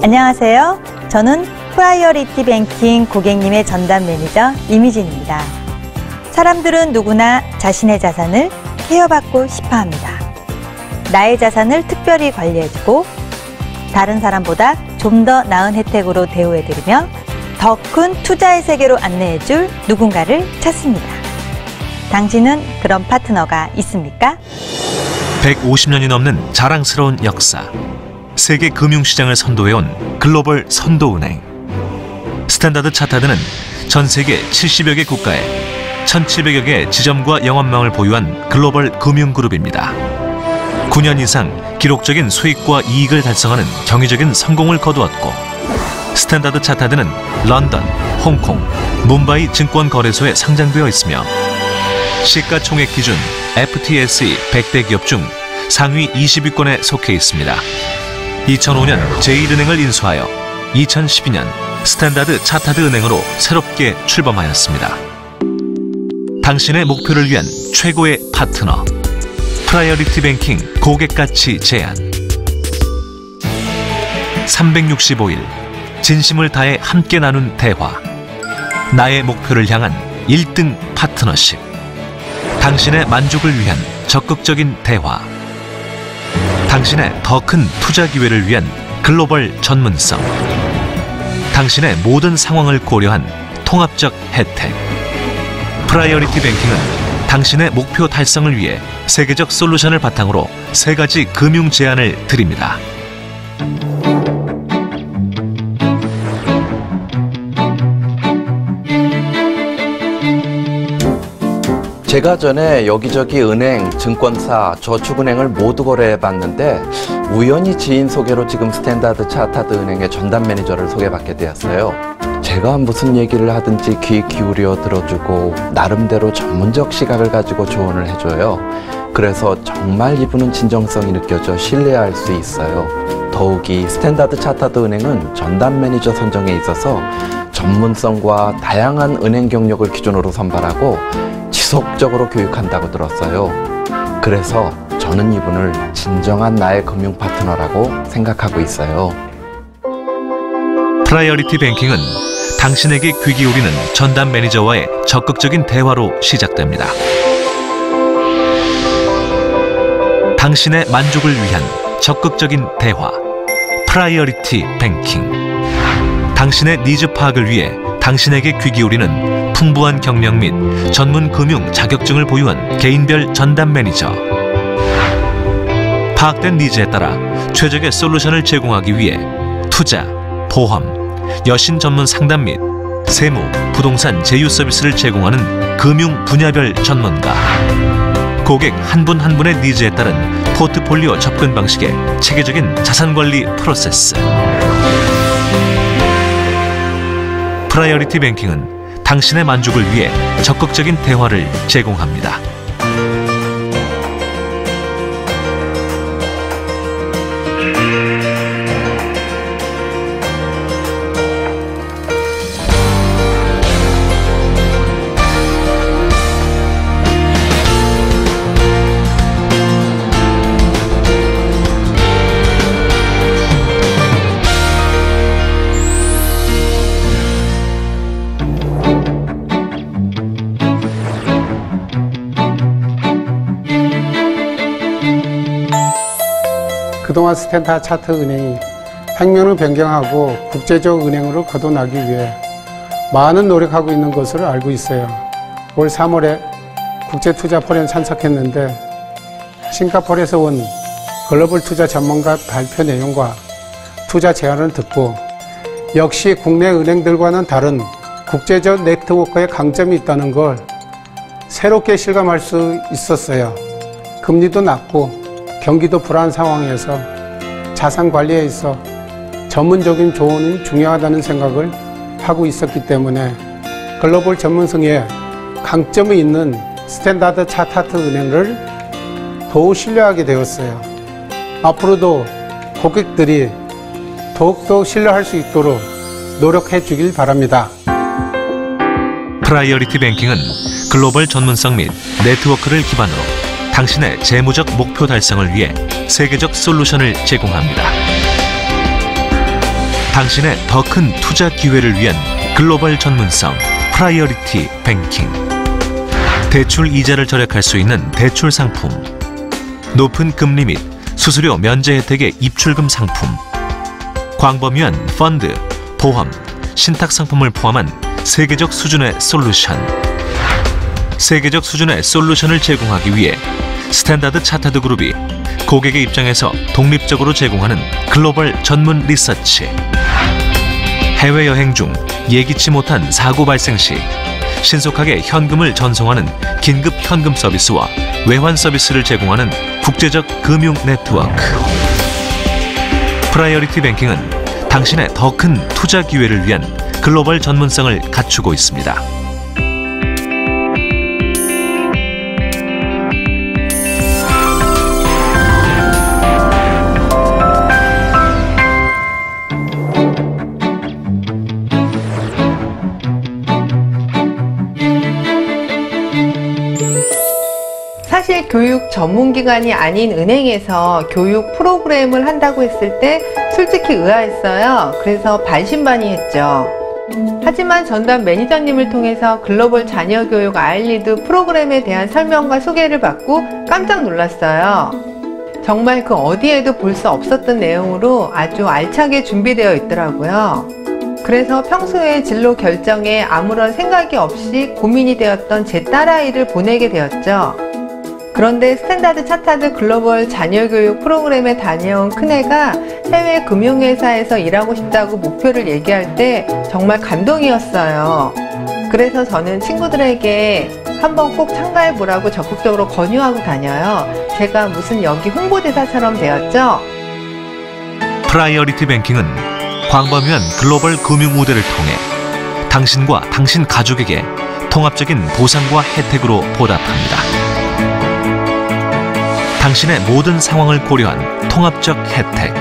안녕하세요. 저는 프라이어리티 뱅킹 고객님의 전담 매니저 이미진입니다. 사람들은 누구나 자신의 자산을 케어받고 싶어 합니다. 나의 자산을 특별히 관리해주고 다른 사람보다 좀 더 나은 혜택으로 대우해드리며 더 큰 투자의 세계로 안내해줄 누군가를 찾습니다. 당신은 그런 파트너가 있습니까? 150년이 넘는 자랑스러운 역사. 세계 금융시장을 선도해온 글로벌 선도은행. 스탠다드 차타드는 전 세계 70여 개 국가에 1,700여 개의 지점과 영업망을 보유한 글로벌 금융그룹입니다. 9년 이상 기록적인 수익과 이익을 달성하는 경이적인 성공을 거두었고, 스탠다드 차타드는 런던, 홍콩, 뭄바이 증권거래소에 상장되어 있으며 시가총액 기준 FTSE 100대 기업 중 상위 20위권에 속해 있습니다. 2005년 제1은행을 인수하여 2012년 스탠다드 차타드 은행으로 새롭게 출범하였습니다. 당신의 목표를 위한 최고의 파트너. 프라이어리티 뱅킹 고객가치 제안. 365일 진심을 다해 함께 나눈 대화. 나의 목표를 향한 1등 파트너십. 당신의 만족을 위한 적극적인 대화. 당신의 더 큰 투자 기회를 위한 글로벌 전문성. 당신의 모든 상황을 고려한 통합적 혜택. 프라이어리티 뱅킹은 당신의 목표 달성을 위해 세계적 솔루션을 바탕으로 3가지 금융 제안을 드립니다. 제가 전에 여기저기 은행, 증권사, 저축은행을 모두 거래해봤는데 우연히 지인 소개로 지금 스탠다드 차타드 은행의 전담 매니저를 소개받게 되었어요. 제가 무슨 얘기를 하든지 귀 기울여 들어주고 나름대로 전문적 시각을 가지고 조언을 해줘요. 그래서 정말 이분은 진정성이 느껴져 신뢰할 수 있어요. 더욱이 스탠다드 차타드 은행은 전담 매니저 선정에 있어서 전문성과 다양한 은행 경력을 기준으로 선발하고 지속적으로 교육한다고 들었어요. 그래서 저는 이분을 진정한 나의 금융 파트너라고 생각하고 있어요. 프라이어리티 뱅킹은 당신에게 귀 기울이는 전담 매니저와의 적극적인 대화로 시작됩니다. 당신의 만족을 위한 적극적인 대화. 프라이어리티 뱅킹. 당신의 니즈 파악을 위해 당신에게 귀 기울이는 풍부한 경력 및 전문 금융 자격증을 보유한 개인별 전담 매니저. 파악된 니즈에 따라 최적의 솔루션을 제공하기 위해 투자, 보험, 여신 전문 상담 및 세무, 부동산 제휴 서비스를 제공하는 금융 분야별 전문가. 고객 한 분 한 분의 니즈에 따른 포트폴리오 접근 방식의 체계적인 자산관리 프로세스. 프라이어리티 뱅킹은 당신의 만족을 위해 적극적인 대화를 제공합니다. 그동안 스탠다드 차타드 은행이 행명을 변경하고 국제적 은행으로 거듭나기 위해 많은 노력하고 있는 것을 알고 있어요. 올 3월에 국제투자포럼에 참석했는데 싱가포르에서 온 글로벌 투자 전문가 발표 내용과 투자 제안을 듣고 역시 국내 은행들과는 다른 국제적 네트워크의 강점이 있다는 걸 새롭게 실감할 수 있었어요. 금리도 낮고 경기도 불안 상황에서 자산 관리에 있어 전문적인 조언이 중요하다는 생각을 하고 있었기 때문에 글로벌 전문성에 강점이 있는 스탠다드 차타드 은행을 더욱 신뢰하게 되었어요. 앞으로도 고객들이 더욱더 신뢰할 수 있도록 노력해 주길 바랍니다. 프라이어리티 뱅킹은 글로벌 전문성 및 네트워크를 기반으로 당신의 재무적 목표 달성을 위해 세계적 솔루션을 제공합니다. 당신의 더 큰 투자 기회를 위한 글로벌 전문성 프라이어리티 뱅킹. 대출 이자를 절약할 수 있는 대출 상품, 높은 금리 및 수수료 면제 혜택의 입출금 상품, 광범위한 펀드, 보험, 신탁 상품을 포함한 세계적 수준의 솔루션. 세계적 수준의 솔루션을 제공하기 위해 스탠다드 차타드 그룹이 고객의 입장에서 독립적으로 제공하는 글로벌 전문 리서치. 해외여행 중 예기치 못한 사고 발생 시 신속하게 현금을 전송하는 긴급 현금 서비스와 외환 서비스를 제공하는 국제적 금융 네트워크. 프라이어리티 뱅킹은 당신의 더 큰 투자 기회를 위한 글로벌 전문성을 갖추고 있습니다. 사실 교육 전문기관이 아닌 은행에서 교육 프로그램을 한다고 했을 때 솔직히 의아했어요. 그래서 반신반의했죠. 하지만 전담 매니저님을 통해서 글로벌 자녀교육 아이리드 프로그램에 대한 설명과 소개를 받고 깜짝 놀랐어요. 정말 그 어디에도 볼 수 없었던 내용으로 아주 알차게 준비되어 있더라고요. 그래서 평소에 진로 결정에 아무런 생각이 없이 고민이 되었던 제 딸아이를 보내게 되었죠. 그런데 스탠다드 차타드 글로벌 자녀교육 프로그램에 다녀온 큰애가 해외 금융회사에서 일하고 싶다고 목표를 얘기할 때 정말 감동이었어요. 그래서 저는 친구들에게 한번 꼭 참가해보라고 적극적으로 권유하고 다녀요. 제가 무슨 여기 홍보대사처럼 되었죠? 프라이어리티 뱅킹은 광범위한 글로벌 금융 우대를 통해 당신과 당신 가족에게 통합적인 보상과 혜택으로 보답합니다. 당신의 모든 상황을 고려한 통합적 혜택,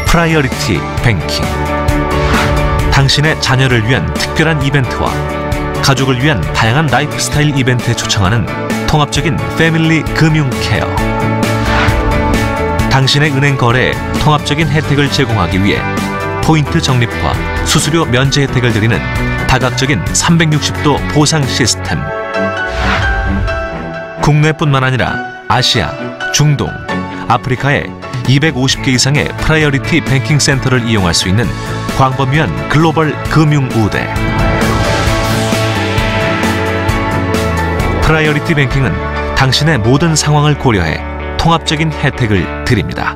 프라이어리티 뱅킹. 당신의 자녀를 위한 특별한 이벤트와 가족을 위한 다양한 라이프 스타일 이벤트에 초청하는 통합적인 패밀리 금융 케어. 당신의 은행 거래에 통합적인 혜택을 제공하기 위해 포인트 적립과 수수료 면제 혜택을 드리는 다각적인 360도 보상 시스템. 국내뿐만 아니라 아시아, 중동, 아프리카의 250개 이상의 프라이어리티 뱅킹 센터를 이용할 수 있는 광범위한 글로벌 금융 우대. 프라이어리티 뱅킹은 당신의 모든 상황을 고려해 통합적인 혜택을 드립니다.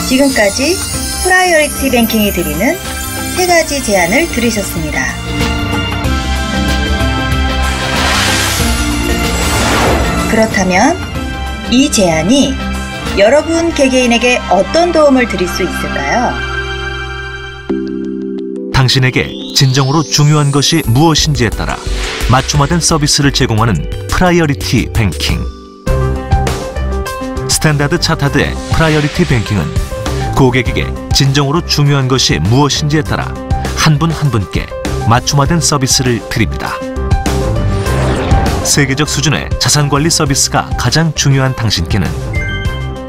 지금까지 프라이어리티 뱅킹이 드리는 3가지 제안을 들으셨습니다. 그렇다면 이 제안이 여러분 개개인에게 어떤 도움을 드릴 수 있을까요? 당신에게 진정으로 중요한 것이 무엇인지에 따라 맞춤화된 서비스를 제공하는 프라이어리티 뱅킹. 스탠다드 차타드의 프라이어리티 뱅킹은 고객에게 진정으로 중요한 것이 무엇인지에 따라 한 분 한 분께 맞춤화된 서비스를 드립니다. 세계적 수준의 자산관리 서비스가 가장 중요한 당신께는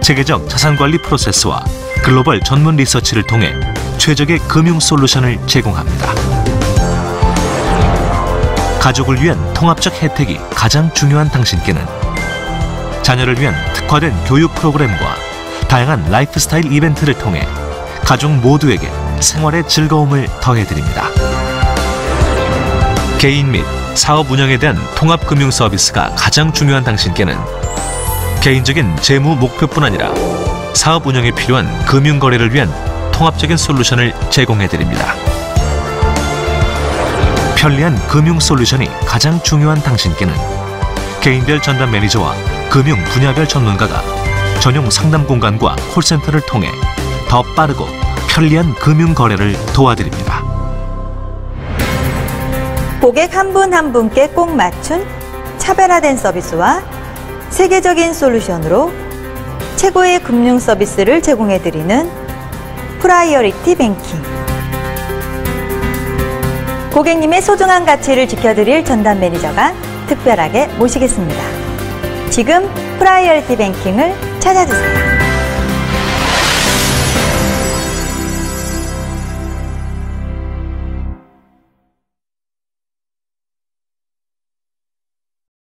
체계적 자산관리 프로세스와 글로벌 전문 리서치를 통해 최적의 금융 솔루션을 제공합니다. 가족을 위한 통합적 혜택이 가장 중요한 당신께는 자녀를 위한 특화된 교육 프로그램과 다양한 라이프 스타일 이벤트를 통해 가족 모두에게 생활의 즐거움을 더해드립니다. 개인 및 사업 운영에 대한 통합 금융 서비스가 가장 중요한 당신께는 개인적인 재무 목표뿐 아니라 사업 운영에 필요한 금융 거래를 위한 통합적인 솔루션을 제공해드립니다. 편리한 금융 솔루션이 가장 중요한 당신께는 개인별 전담 매니저와 금융 분야별 전문가가 전용 상담 공간과 콜센터를 통해 더 빠르고 편리한 금융 거래를 도와드립니다. 고객 한 분 한 분께 꼭 맞춘 차별화된 서비스와 세계적인 솔루션으로 최고의 금융 서비스를 제공해드리는 프라이어리티 뱅킹. 고객님의 소중한 가치를 지켜드릴 전담 매니저가 특별하게 모시겠습니다. 지금 프라이어리티 뱅킹을 찾아주세요.